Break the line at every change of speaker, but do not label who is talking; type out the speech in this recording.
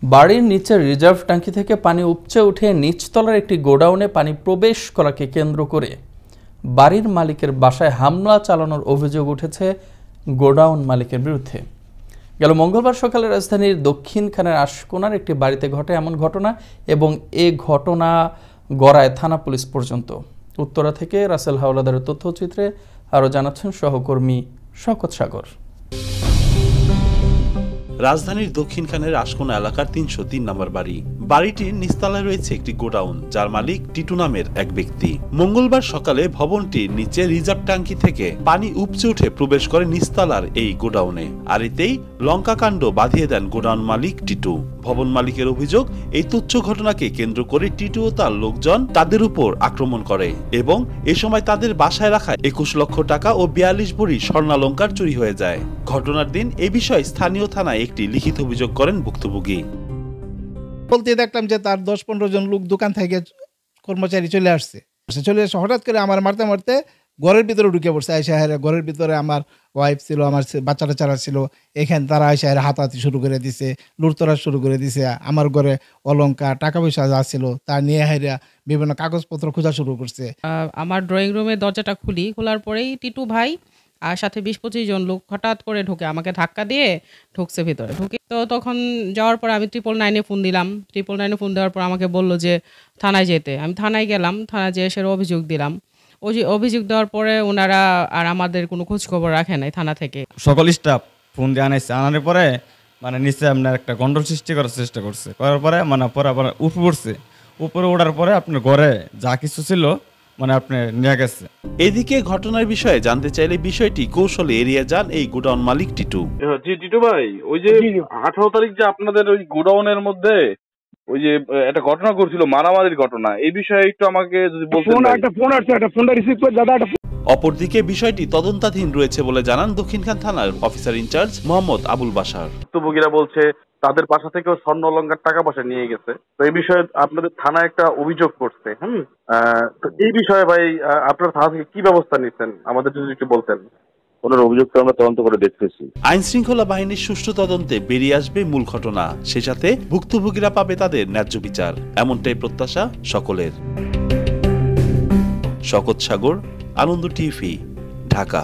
বাড়ির নিচের রিজার্ভ ট্যাঙ্কি থেকে পানি উপচে উঠে নিচতলার একটি গোডাউনে পানি প্রবেশ করাকে কেন্দ্র করে বাড়ির মালিকের বাসায় হামলা চালানোর অভিযোগ উঠেছে গোডাউন মালিকের বিরুদ্ধে। গেল মঙ্গলবার সকালে রাজধানীর দক্ষিণখানের আশকোনার একটি বাড়িতে ঘটে এমন ঘটনা এবং এ ঘটনা গড়ায় থানা পুলিশ পর্যন্ত। উত্তরা থেকে রাসেল হাওলাদারের তথ্যচিত্রে আরও জানাচ্ছেন সহকর্মী শওকত সাগর।
রাজধানীর দক্ষিণখানের আশকোনা এলাকার ৩০৩ নম্বর বাড়ি। বাড়িটির নিচতলায় রয়েছে একটি গোডাউন, যার মালিক টিটু নামের এক ব্যক্তি। মঙ্গলবার সকালে ভবনটির নিচে রিজার্ভ ট্যাঙ্কি থেকে পানি উপচে উঠে প্রবেশ করে নিচতলার এই গোডাউনে। আর এতেই লঙ্কাকাণ্ড বাঁধিয়ে দেন গোডাউন মালিক টিটু। ভবন মালিকের অভিযোগ, এই তুচ্ছ ঘটনাকে কেন্দ্র করে টিটু ও তার লোকজন তাদের উপর আক্রমণ করে এবং এ সময় তাদের বাসায় রাখা ২১ লক্ষ টাকা ও ৪২ ভরি স্বর্ণালঙ্কার চুরি হয়ে যায়। ঘটনার দিন এ বিষয়ে স্থানীয় থানায় একটি লিখিত অভিযোগ করেন ভুক্তভোগী।
বলতে দেখলাম যে তার ১০-১৫ জন লোক দোকান থেকে কর্মচারী চলে আসছে। হঠাৎ করে আমার মারতে মারতে ঘরের ভিতরে ঢুকে পড়ছে। আয়সা ঘরের ভিতরে আমার ওয়াইফ ছিল, আমার বাচ্চাটা চারা ছিল, এখানে তারা আয়সা হাতাহাতি শুরু করে দিছে, লুটতরা শুরু করে দিছে। আমার ঘরে অলঙ্কার টাকা পয়সা যা ছিল তা নিয়ে হাইরা বিভিন্ন কাগজপত্র খোঁজা শুরু করছে।
আমার ড্রয়িং রুমের দরজাটা খোলার পরেই টিটু ভাই আর সাথে ২০-২৫ জন লোক হঠাৎ করে ঢুকে আমাকে ধাক্কা দিয়ে ঢুকছে ভিতরে। তো তখন যাওয়ার পর আমি 999-এ ফোন দিলাম। 999-এ ফোন দেওয়ার পর আমাকে বললো যে থানায় যেতে। আমি থানায় গেলাম। থানায় যেয়ে এসে অভিযোগ দিলাম। অভিযোগ দেওয়ার পরে ওনারা আর আমাদের কোনো খোঁজ খবর রাখে নাই থানা থেকে।
সকল স্টাফ ফোন দিয়ে আনার পরে নিচে আপনার একটা গন্ডল সৃষ্টি করার চেষ্টা করছে। করার পরে পরে আবার উপরে উঠছে। উপরে ওঠার পরে আপনার ঘরে যা কিছু ছিল আপনি নিয়ে গেছে।
এদিকে ঘটনার বিষয়ে জানতে চাইলে বিষয়টি কৌশলে এড়িয়ে যান এই গোডাউন মালিক টিটু।
জি টিটু ভাই, ওই যে 18 তারিখ যে আপনাদের ওই গোডাউনের মধ্যে ওই যে একটা ঘটনা করছিল, মারামারির ঘটনা, এই বিষয়ে একটু আমাকে যদি বলতেন।
একটা ফোন আসছে, একটা ফোনটা রিসিভ করে দাদা।
অপরদিকে বিষয়টি তদন্তাধীন রয়েছে বলে জানান দক্ষিণখান থানার অফিসার ইনচার্জ মোহাম্মদ আবুল বাশার।
ভুক্তভোগীরা বলছে তাদের বাসা থেকেও স্বর্ণ অলংকার টাকা পয়সা নিয়ে গেছে। তো এই বিষয়ে আপনাদের থানায় একটা অভিযোগ করছে। তো এই বিষয়ে ভাই আপনার থানা থেকে কি ব্যবস্থা নিচ্ছেন আমাদের যদি একটু বলতেন। ওনার অভিযোগটা আমরা তদন্ত করে দেখতেছি।
আইন শৃঙ্খলা বাহিনীর সুষ্ঠু তদন্তে বেরিয়ে আসবে মূল ঘটনা, সে সাথে ভুক্তভোগীরা পাবে তাদের ন্যায্য বিচার, এমনটাই প্রত্যাশা সকলের। শওকত সাগর, আনন্দ টিভি, ঢাকা।